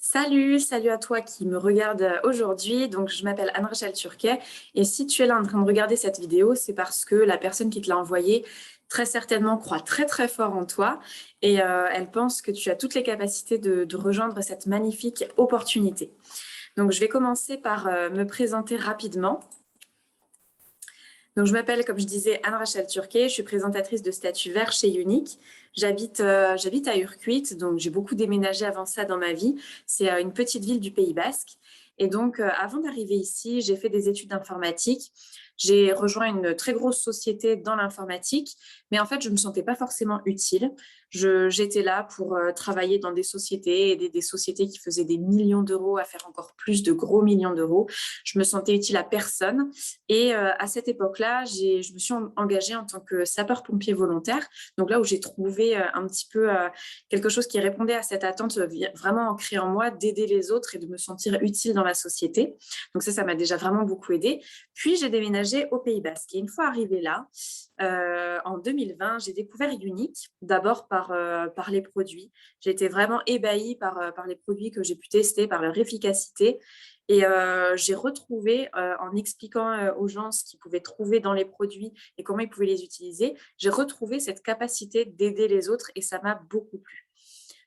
Salut à toi qui me regarde aujourd'hui. Donc, je m'appelle Anne-Rachel Turquet et si tu es là en train de regarder cette vidéo, c'est parce que la personne qui te l'a envoyée très certainement croit très très fort en toi et elle pense que tu as toutes les capacités de rejoindre cette magnifique opportunité. Donc, je vais commencer par me présenter rapidement. Donc, je m'appelle, comme je disais, Anne-Rachel Turquet. Je suis présentatrice de Statut Vert chez Unique. J'habite à Urquit, donc j'ai beaucoup déménagé avant ça dans ma vie. C'est une petite ville du Pays Basque. Et donc, avant d'arriver ici, j'ai fait des études d'informatique. J'ai rejoint une très grosse société dans l'informatique, mais en fait, je ne me sentais pas forcément utile. J'étais là pour travailler dans des sociétés, aider des sociétés qui faisaient des millions d'euros à faire encore plus de gros millions d'euros. Je me sentais utile à personne. Et à cette époque-là, je me suis engagée en tant que sapeur-pompier volontaire. Donc là où j'ai trouvé un petit peu quelque chose qui répondait à cette attente vraiment ancrée en moi d'aider les autres et de me sentir utile dans la société. Donc ça m'a déjà vraiment beaucoup aidée. Puis j'ai déménagé au Pays Basque. Et une fois arrivée là, en 2020, j'ai découvert Unique, d'abord par les produits. J'ai été vraiment ébahie par les produits que j'ai pu tester, par leur efficacité. Et j'ai retrouvé, en expliquant aux gens ce qu'ils pouvaient trouver dans les produits et comment ils pouvaient les utiliser, j'ai retrouvé cette capacité d'aider les autres et ça m'a beaucoup plu.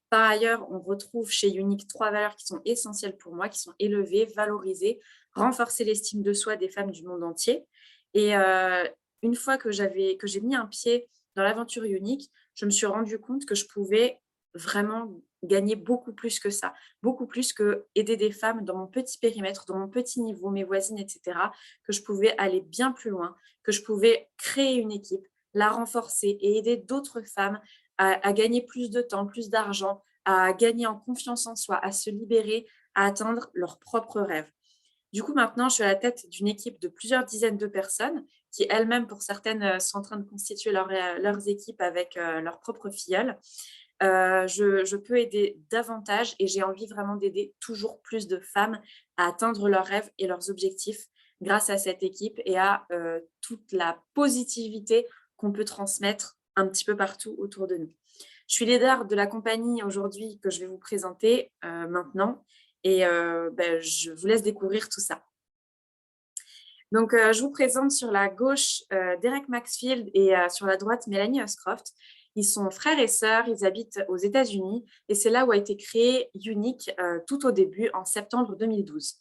Par ailleurs, on retrouve chez Unique 3 valeurs qui sont essentielles pour moi, qui sont élevées, valorisées, renforcer l'estime de soi des femmes du monde entier. Et une fois que j'ai mis un pied dans l'aventure Unique, je me suis rendu compte que je pouvais vraiment gagner beaucoup plus que ça, beaucoup plus que aider des femmes dans mon petit périmètre, dans mon petit niveau, mes voisines, etc., que je pouvais aller bien plus loin, que je pouvais créer une équipe, la renforcer et aider d'autres femmes à gagner plus de temps, plus d'argent, à gagner en confiance en soi, à se libérer, à atteindre leurs propres rêves. Du coup, maintenant, je suis à la tête d'une équipe de plusieurs dizaines de personnes qui, elles-mêmes, pour certaines, sont en train de constituer leurs équipes avec leurs propres filleuls. Je peux aider davantage et j'ai envie vraiment d'aider toujours plus de femmes à atteindre leurs rêves et leurs objectifs grâce à cette équipe et à toute la positivité qu'on peut transmettre un petit peu partout autour de nous. Je suis leader de la compagnie aujourd'hui que je vais vous présenter maintenant et je vous laisse découvrir tout ça. Donc, je vous présente sur la gauche Derek Maxfield et sur la droite Melanie Huscroft. Ils sont frères et sœurs, ils habitent aux États-Unis et c'est là où a été créé Unique tout au début, en septembre 2012.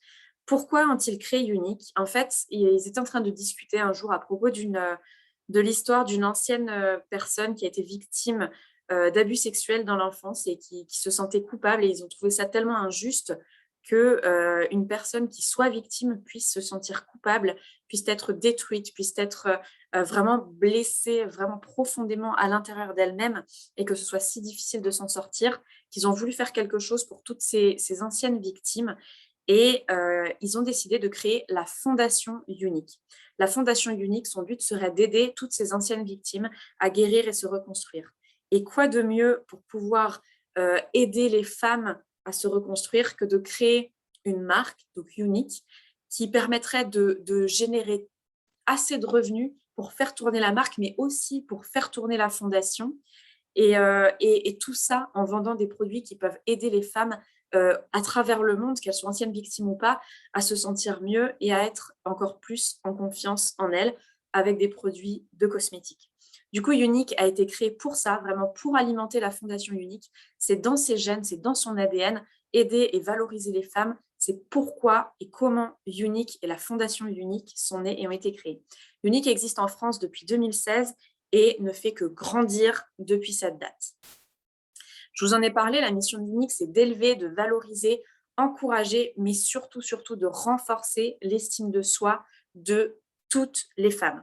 Pourquoi ont-ils créé Unique? En fait, ils étaient en train de discuter un jour à propos de l'histoire d'une ancienne personne qui a été victime d'abus sexuels dans l'enfance et qui se sentait coupable et ils ont trouvé ça tellement injuste que une personne qui soit victime puisse se sentir coupable, puisse être détruite, puisse être vraiment blessée vraiment profondément à l'intérieur d'elle-même et que ce soit si difficile de s'en sortir, qu'ils ont voulu faire quelque chose pour toutes ces anciennes victimes et ils ont décidé de créer la Fondation Unique. La Fondation Unique, son but serait d'aider toutes ces anciennes victimes à guérir et se reconstruire. Et quoi de mieux pour pouvoir aider les femmes à se reconstruire que de créer une marque, donc Unique, qui permettrait de générer assez de revenus pour faire tourner la marque, mais aussi pour faire tourner la fondation. Et tout ça en vendant des produits qui peuvent aider les femmes à travers le monde, qu'elles soient anciennes victimes ou pas, à se sentir mieux et à être encore plus en confiance en elles avec des produits de cosmétiques. Du coup, Unique a été créé pour ça, vraiment pour alimenter la fondation Unique. C'est dans ses gènes, c'est dans son ADN, aider et valoriser les femmes. C'est pourquoi et comment Unique et la fondation Unique sont nées et ont été créées. Unique existe en France depuis 2016 et ne fait que grandir depuis cette date. Je vous en ai parlé, la mission d'Unique, c'est d'élever, de valoriser, encourager, mais surtout de renforcer l'estime de soi de toutes les femmes.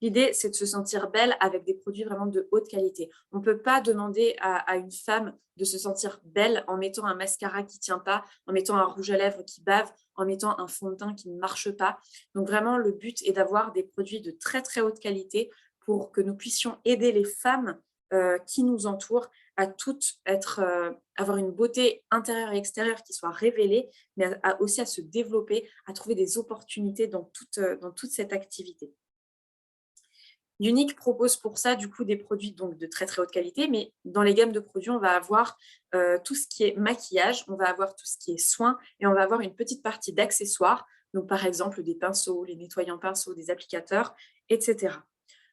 L'idée, c'est de se sentir belle avec des produits vraiment de haute qualité. On ne peut pas demander à une femme de se sentir belle en mettant un mascara qui ne tient pas, en mettant un rouge à lèvres qui bave, en mettant un fond de teint qui ne marche pas. Donc vraiment, le but est d'avoir des produits de très très haute qualité pour que nous puissions aider les femmes qui nous entourent à toutes avoir une beauté intérieure et extérieure qui soit révélée, mais aussi à se développer, à trouver des opportunités dans toute cette activité. Unique propose pour ça, du coup, des produits donc de très, très haute qualité, mais dans les gammes de produits, on va avoir tout ce qui est maquillage, on va avoir tout ce qui est soins et on va avoir une petite partie d'accessoires, donc par exemple des pinceaux, les nettoyants pinceaux, des applicateurs, etc.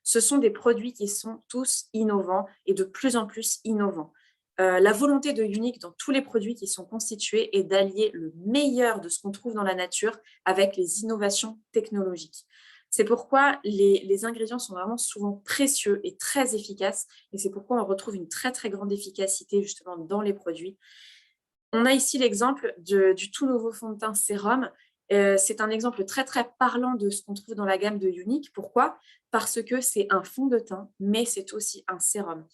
Ce sont des produits qui sont tous innovants et de plus en plus innovants. La volonté de Unique dans tous les produits qui sont constitués est d'allier le meilleur de ce qu'on trouve dans la nature avec les innovations technologiques. C'est pourquoi les ingrédients sont vraiment souvent précieux et très efficaces et c'est pourquoi on retrouve une très, très grande efficacité justement dans les produits. On a ici l'exemple du tout nouveau fond de teint sérum. C'est un exemple très, très parlant de ce qu'on trouve dans la gamme de Unique. Pourquoi? Parce que c'est un fond de teint, mais c'est aussi un sérum.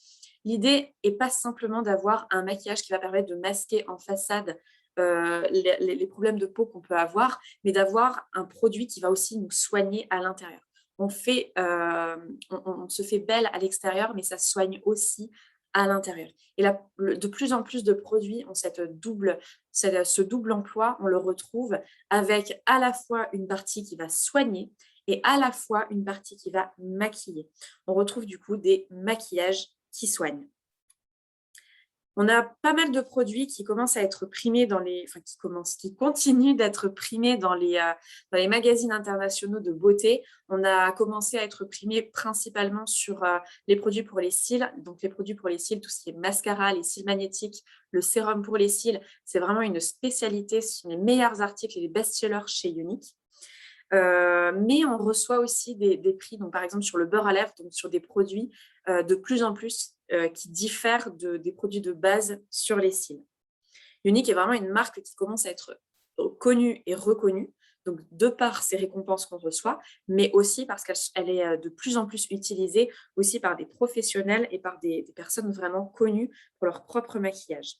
L'idée n'est pas simplement d'avoir un maquillage qui va permettre de masquer en façade les problèmes de peau qu'on peut avoir, mais d'avoir un produit qui va aussi nous soigner à l'intérieur. On se fait belle à l'extérieur, mais ça soigne aussi à l'intérieur. Et là, de plus en plus de produits ont ce double emploi, on le retrouve avec à la fois une partie qui va soigner et à la fois une partie qui va maquiller. On retrouve du coup des maquillages qui soignent. On a pas mal de produits qui commencent à être primés qui continuent d'être primés dans les magazines internationaux de beauté. On a commencé à être primés principalement sur les produits pour les cils. Donc, les produits pour les cils, tout ce qui est mascara, les cils magnétiques, le sérum pour les cils, c'est vraiment une spécialité. Ce sont les meilleurs articles et les best-sellers chez Unique. Mais on reçoit aussi des prix, donc par exemple sur le beurre à lèvres, donc sur des produits de plus en plus qui diffèrent des produits de base sur les cils. Unique est vraiment une marque qui commence à être connue et reconnue, donc de par ces récompenses qu'on reçoit, mais aussi parce qu'elle est de plus en plus utilisée aussi par des professionnels et par des personnes vraiment connues pour leur propre maquillage.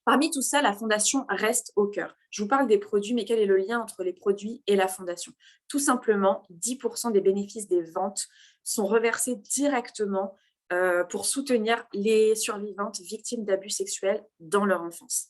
Parmi tout ça, la fondation reste au cœur. Je vous parle des produits, mais quel est le lien entre les produits et la fondation? Tout simplement, 10% des bénéfices des ventes sont reversés directement pour soutenir les survivantes victimes d'abus sexuels dans leur enfance.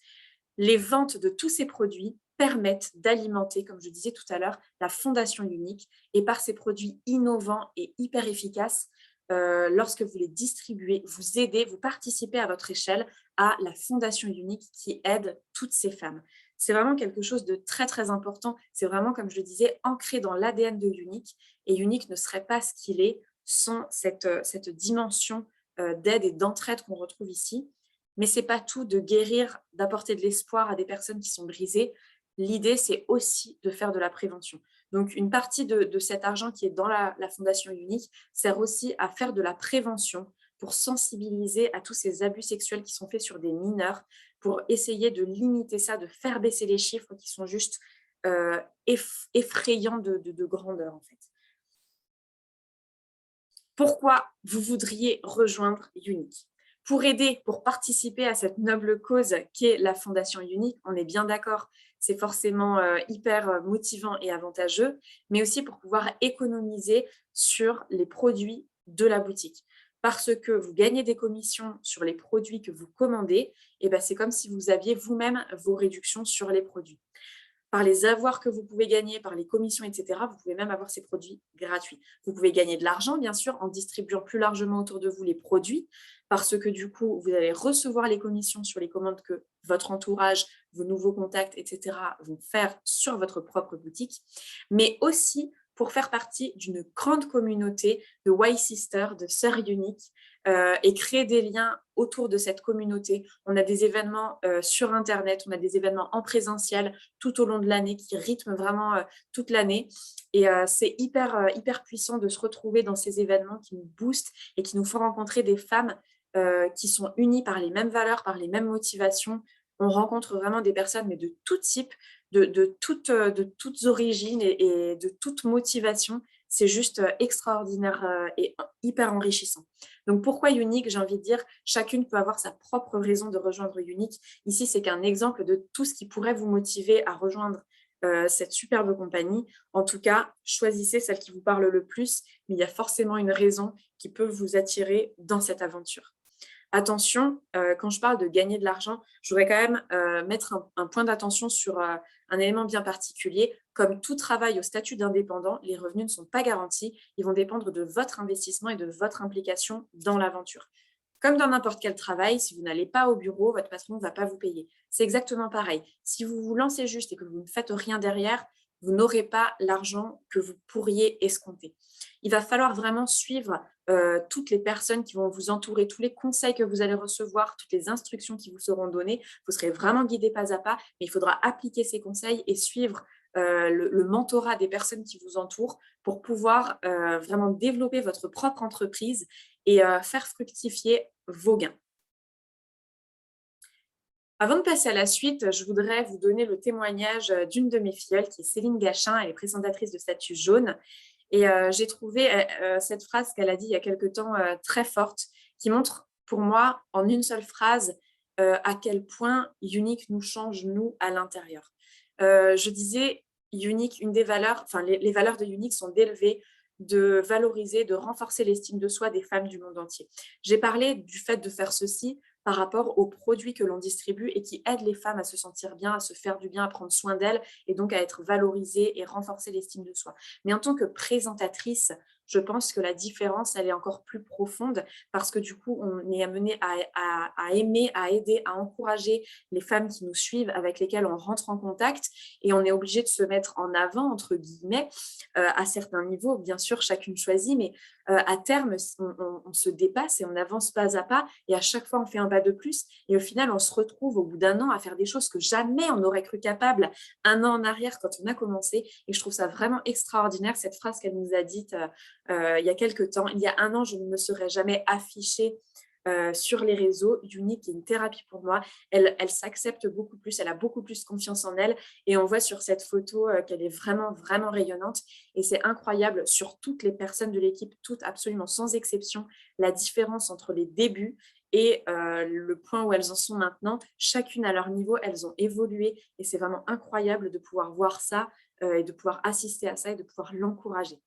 Les ventes de tous ces produits permettent d'alimenter, comme je disais tout à l'heure, la fondation Unique. Et par ces produits innovants et hyper efficaces, lorsque vous les distribuez, vous aidez, vous participez à votre échelle à la fondation Unique qui aide toutes ces femmes. C'est vraiment quelque chose de très, très important. C'est vraiment, comme je le disais, ancré dans l'ADN de Unique. Et Unique ne serait pas ce qu'il est sans cette dimension d'aide et d'entraide qu'on retrouve ici. Mais ce n'est pas tout de guérir, d'apporter de l'espoir à des personnes qui sont brisées. L'idée, c'est aussi de faire de la prévention. Donc, une partie de cet argent qui est dans la Fondation Unique sert aussi à faire de la prévention pour sensibiliser à tous ces abus sexuels qui sont faits sur des mineurs, pour essayer de limiter ça, de faire baisser les chiffres qui sont juste effrayants de grandeur, en fait. Pourquoi vous voudriez rejoindre Unique? Pour aider, pour participer à cette noble cause qu'est la Fondation Unique, on est bien d'accord, c'est forcément hyper motivant et avantageux, mais aussi pour pouvoir économiser sur les produits de la boutique. Parce que vous gagnez des commissions sur les produits que vous commandez, et ben c'est comme si vous aviez vous-même vos réductions sur les produits. Par les avoirs que vous pouvez gagner, par les commissions, etc., vous pouvez même avoir ces produits gratuits. Vous pouvez gagner de l'argent, bien sûr, en distribuant plus largement autour de vous les produits, parce que du coup, vous allez recevoir les commissions sur les commandes que votre entourage, vos nouveaux contacts, etc., vont faire sur votre propre boutique, mais aussi pour faire partie d'une grande communauté de Y-Sisters, de sœurs uniques, et créer des liens autour de cette communauté. On a des événements sur Internet, on a des événements en présentiel tout au long de l'année qui rythment vraiment toute l'année. Et c'est hyper puissant de se retrouver dans ces événements qui nous boostent et qui nous font rencontrer des femmes qui sont unies par les mêmes valeurs, par les mêmes motivations. On rencontre vraiment des personnes, mais de tout type, de toutes origines et de toutes motivations. C'est juste extraordinaire et hyper enrichissant. Donc, pourquoi Unique? J'ai envie de dire, chacune peut avoir sa propre raison de rejoindre Unique. Ici, c'est qu'un exemple de tout ce qui pourrait vous motiver à rejoindre cette superbe compagnie. En tout cas, choisissez celle qui vous parle le plus, mais il y a forcément une raison qui peut vous attirer dans cette aventure. Attention, quand je parle de gagner de l'argent, je voudrais quand même mettre un point d'attention sur un élément bien particulier. Comme tout travail au statut d'indépendant, les revenus ne sont pas garantis. Ils vont dépendre de votre investissement et de votre implication dans l'aventure. Comme dans n'importe quel travail, si vous n'allez pas au bureau, votre patron ne va pas vous payer. C'est exactement pareil. Si vous vous lancez juste et que vous ne faites rien derrière, vous n'aurez pas l'argent que vous pourriez escompter. Il va falloir vraiment suivre toutes les personnes qui vont vous entourer, tous les conseils que vous allez recevoir, toutes les instructions qui vous seront données. Vous serez vraiment guidé pas à pas, mais il faudra appliquer ces conseils et suivre le mentorat des personnes qui vous entourent pour pouvoir vraiment développer votre propre entreprise et faire fructifier vos gains. Avant de passer à la suite, je voudrais vous donner le témoignage d'une de mes filleules, qui est Céline Gachin. Elle est présentatrice de Statut Jaune. Et j'ai trouvé cette phrase qu'elle a dit il y a quelque temps très forte, qui montre pour moi, en une seule phrase, à quel point Unique nous change, nous, à l'intérieur. Je disais, Unique, une des valeurs, enfin les valeurs de Unique sont d'élever, de valoriser, de renforcer l'estime de soi des femmes du monde entier. J'ai parlé du fait de faire ceci par rapport aux produits que l'on distribue et qui aident les femmes à se sentir bien, à se faire du bien, à prendre soin d'elles et donc à être valorisées et renforcer l'estime de soi. Mais en tant que présentatrice, je pense que la différence, elle est encore plus profonde parce que du coup, on est amené à aimer, à aider, à encourager les femmes qui nous suivent, avec lesquelles on rentre en contact et on est obligé de se mettre en avant, entre guillemets, à certains niveaux. Bien sûr, chacune choisit, mais à terme, on se dépasse et on avance pas à pas et à chaque fois, on fait un pas de plus et au final, on se retrouve au bout d'un an à faire des choses que jamais on n'aurait cru capable un an en arrière quand on a commencé et je trouve ça vraiment extraordinaire, cette phrase qu'elle nous a dite il y a quelques temps. Il y a un an, je ne me serais jamais affichée sur les réseaux. Unique est une thérapie pour moi. Elle s'accepte beaucoup plus, elle a beaucoup plus confiance en elle et on voit sur cette photo qu'elle est vraiment, vraiment rayonnante et c'est incroyable sur toutes les personnes de l'équipe, toutes absolument sans exception, la différence entre les débuts et le point où elles en sont maintenant. Chacune à leur niveau, elles ont évolué et c'est vraiment incroyable de pouvoir voir ça et de pouvoir assister à ça et de pouvoir l'encourager.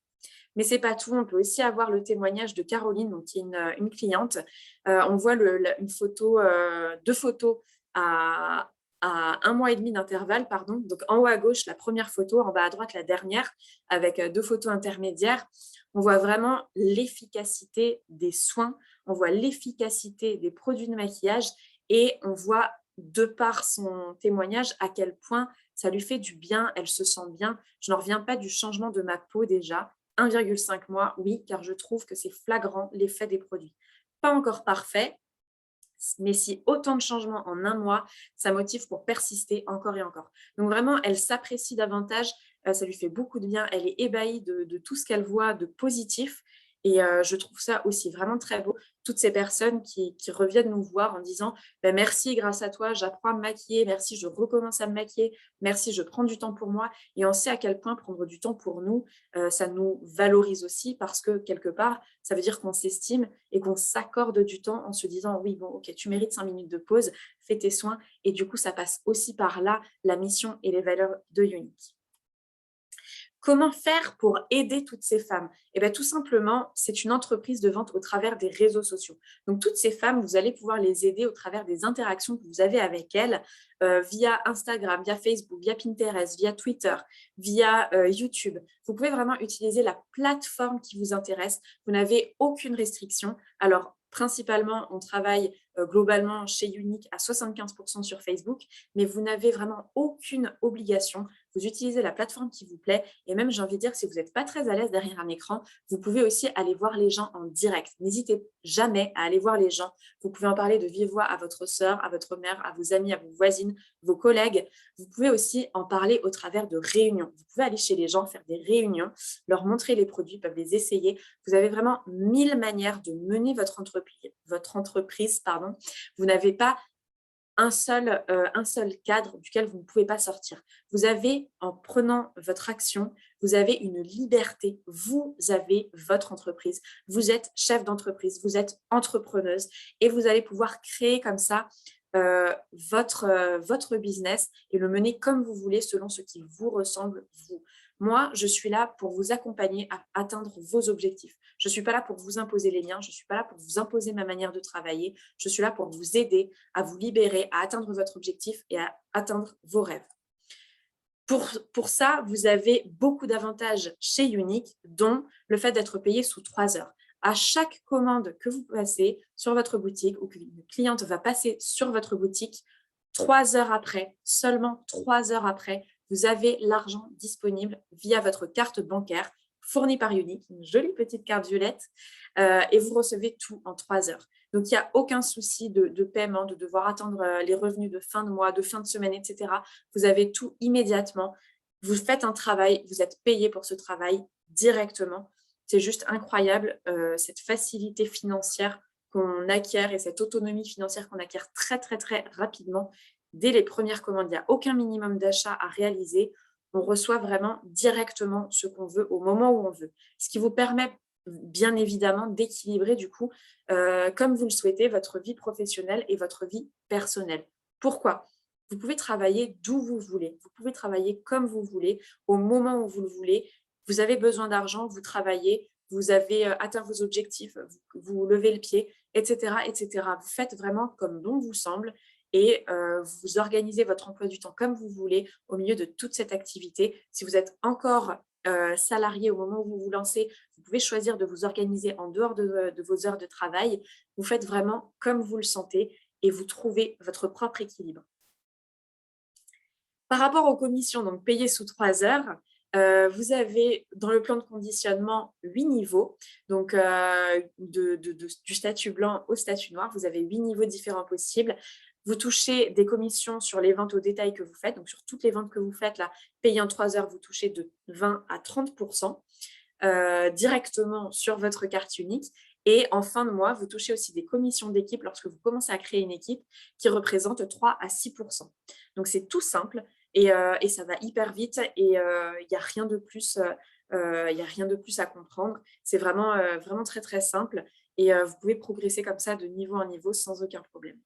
Mais ce n'est pas tout, on peut aussi avoir le témoignage de Caroline, donc, qui est une cliente. On voit une photo, deux photos à 1 mois et demi d'intervalle, pardon. Donc en haut à gauche, la première photo, en bas à droite, la dernière, avec deux photos intermédiaires. On voit vraiment l'efficacité des soins, on voit l'efficacité des produits de maquillage et on voit, de par son témoignage, à quel point ça lui fait du bien, elle se sent bien. Je n'en reviens pas du changement de ma peau déjà. 1,5 mois, oui, car je trouve que c'est flagrant l'effet des produits. Pas encore parfait, mais si autant de changements en un mois, ça motive pour persister encore et encore. Donc vraiment, elle s'apprécie davantage, ça lui fait beaucoup de bien, elle est ébahie de tout ce qu'elle voit de positif et je trouve ça aussi vraiment très beau. Toutes ces personnes qui reviennent nous voir en disant ben, merci, grâce à toi, j'apprends à me maquiller, merci, je recommence à me maquiller, merci, je prends du temps pour moi. Et on sait à quel point prendre du temps pour nous, ça nous valorise aussi parce que quelque part, ça veut dire qu'on s'estime et qu'on s'accorde du temps en se disant oui, bon, ok, tu mérites 5 minutes de pause, fais tes soins. Et du coup, ça passe aussi par là, la mission et les valeurs de Unique. Comment faire pour aider toutes ces femmes? Eh bien, tout simplement, c'est une entreprise de vente au travers des réseaux sociaux. Donc, toutes ces femmes, vous allez pouvoir les aider au travers des interactions que vous avez avec elles via Instagram, via Facebook, via Pinterest, via Twitter, via YouTube. Vous pouvez vraiment utiliser la plateforme qui vous intéresse. Vous n'avez aucune restriction. Alors, principalement, on travaille globalement chez Unique à 75% sur Facebook, mais vous n'avez vraiment aucune obligation. Vous utilisez la plateforme qui vous plaît et même, j'ai envie de dire, si vous n'êtes pas très à l'aise derrière un écran, vous pouvez aussi aller voir les gens en direct. N'hésitez jamais à aller voir les gens. Vous pouvez en parler de vive voix à votre sœur, à votre mère, à vos amis, à vos voisines, vos collègues. Vous pouvez aussi en parler au travers de réunions. Vous pouvez aller chez les gens, faire des réunions, leur montrer les produits, peuvent les essayer. Vous avez vraiment 1000 manières de mener votre entreprise. Vous n'avez pas un seul cadre duquel vous ne pouvez pas sortir. Vous avez, en prenant votre action, vous avez une liberté. Vous avez votre entreprise. Vous êtes chef d'entreprise, vous êtes entrepreneuse et vous allez pouvoir créer comme ça votre business et le mener comme vous voulez selon ce qui vous ressemble, vous. Moi, je suis là pour vous accompagner à atteindre vos objectifs. Je ne suis pas là pour vous imposer les miens, je ne suis pas là pour vous imposer ma manière de travailler, je suis là pour vous aider à vous libérer, à atteindre votre objectif et à atteindre vos rêves. Pour ça, vous avez beaucoup d'avantages chez Unique, dont le fait d'être payé sous 3 heures. À chaque commande que vous passez sur votre boutique ou qu'une cliente va passer sur votre boutique, 3 heures après, seulement 3 heures après, vous avez l'argent disponible via votre carte bancaire fournie par Unique, une jolie petite carte violette, et vous recevez tout en 3 heures. Donc, il n'y a aucun souci de paiement, de devoir attendre les revenus de fin de mois, de fin de semaine, etc. Vous avez tout immédiatement. Vous faites un travail, vous êtes payé pour ce travail directement. C'est juste incroyable, cette facilité financière qu'on acquiert et cette autonomie financière qu'on acquiert très, très, très rapidement dès les premières commandes. Il n'y a aucun minimum d'achat à réaliser. On reçoit vraiment directement ce qu'on veut au moment où on veut. Ce qui vous permet bien évidemment d'équilibrer du coup, comme vous le souhaitez, votre vie professionnelle et votre vie personnelle. Pourquoi? Vous pouvez travailler d'où vous voulez. Vous pouvez travailler comme vous voulez, au moment où vous le voulez. Vous avez besoin d'argent, vous travaillez, vous avez atteint vos objectifs, vous levez le pied, etc., etc. Vous faites vraiment comme bon vous semble et vous organisez votre emploi du temps comme vous voulez au milieu de toute cette activité. Si vous êtes encore salarié au moment où vous vous lancez, vous pouvez choisir de vous organiser en dehors de vos heures de travail. Vous faites vraiment comme vous le sentez et vous trouvez votre propre équilibre. Par rapport aux commissions donc payées sous 3 heures, vous avez dans le plan de conditionnement 8 niveaux. Donc, du statut blanc au statut noir, vous avez 8 niveaux différents possibles. Vous touchez des commissions sur les ventes au détail que vous faites. Donc, sur toutes les ventes que vous faites, là, payées en 3 heures, vous touchez de 20 à 30% directement sur votre carte unique. Et en fin de mois, vous touchez aussi des commissions d'équipe lorsque vous commencez à créer une équipe qui représente 3 à 6%. Donc, c'est tout simple et ça va hyper vite et il n'y a rien de plus. Il y a rien de plus à comprendre. C'est vraiment, vraiment très, très simple et vous pouvez progresser comme ça de niveau en niveau sans aucun problème.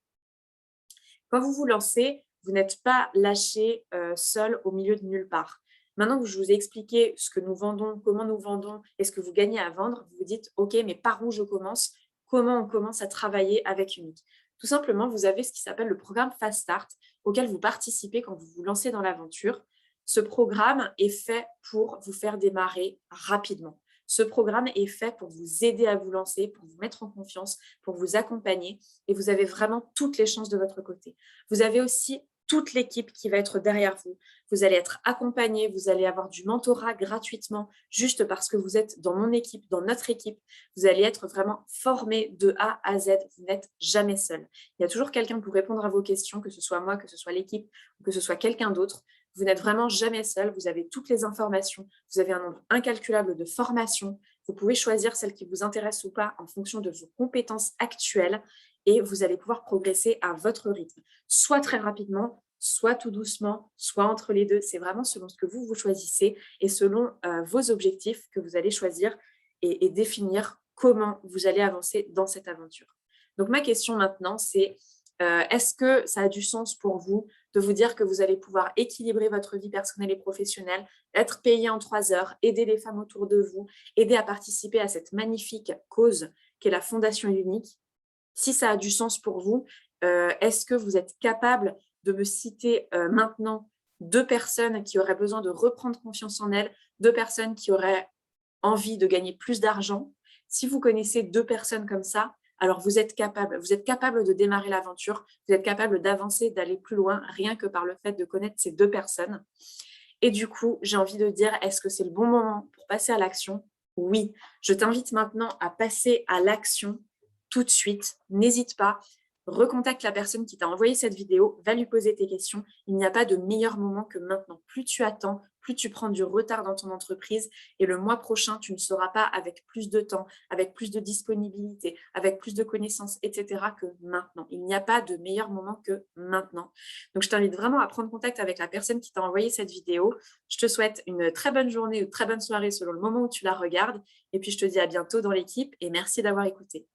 Quand vous vous lancez, vous n'êtes pas lâché seul au milieu de nulle part. Maintenant que je vous ai expliqué ce que nous vendons, comment nous vendons et ce que vous gagnez à vendre, vous vous dites « Ok, mais par où je commence? Comment on commence à travailler avec Unique ?» Tout simplement, vous avez ce qui s'appelle le programme Fast Start auquel vous participez quand vous vous lancez dans l'aventure. Ce programme est fait pour vous faire démarrer rapidement. Ce programme est fait pour vous aider à vous lancer, pour vous mettre en confiance, pour vous accompagner et vous avez vraiment toutes les chances de votre côté. Vous avez aussi toute l'équipe qui va être derrière vous. Vous allez être accompagné, vous allez avoir du mentorat gratuitement juste parce que vous êtes dans mon équipe, dans notre équipe. Vous allez être vraiment formé de A à Z. Vous n'êtes jamais seul. Il y a toujours quelqu'un pour répondre à vos questions, que ce soit moi, que ce soit l'équipe ou que ce soit quelqu'un d'autre. Vous n'êtes vraiment jamais seul. Vous avez toutes les informations. Vous avez un nombre incalculable de formations. Vous pouvez choisir celle qui vous intéresse ou pas en fonction de vos compétences actuelles et vous allez pouvoir progresser à votre rythme, soit très rapidement, soit tout doucement, soit entre les deux. C'est vraiment selon ce que vous choisissez et selon vos objectifs que vous allez choisir et définir comment vous allez avancer dans cette aventure. Donc, ma question maintenant, c'est est-ce que ça a du sens pour vous de vous dire que vous allez pouvoir équilibrer votre vie personnelle et professionnelle, être payé en 3 heures, aider les femmes autour de vous, aider à participer à cette magnifique cause qu'est la Fondation Unique? Si ça a du sens pour vous, est-ce que vous êtes capable de me citer maintenant 2 personnes qui auraient besoin de reprendre confiance en elles, 2 personnes qui auraient envie de gagner plus d'argent? Si vous connaissez 2 personnes comme ça, alors vous êtes capable de démarrer l'aventure, vous êtes capable d'avancer, d'aller plus loin, rien que par le fait de connaître ces 2 personnes. Et du coup, j'ai envie de dire, est-ce que c'est le bon moment pour passer à l'action? Oui, je t'invite maintenant à passer à l'action tout de suite. N'hésite pas, recontacte la personne qui t'a envoyé cette vidéo, va lui poser tes questions. Il n'y a pas de meilleur moment que maintenant. Plus tu attends, plus tu prends du retard dans ton entreprise et le mois prochain, tu ne seras pas avec plus de temps, avec plus de disponibilité, avec plus de connaissances, etc. que maintenant. Il n'y a pas de meilleur moment que maintenant. Donc, je t'invite vraiment à prendre contact avec la personne qui t'a envoyé cette vidéo. Je te souhaite une très bonne journée ou une très bonne soirée selon le moment où tu la regardes. Et puis, je te dis à bientôt dans l'équipe et merci d'avoir écouté.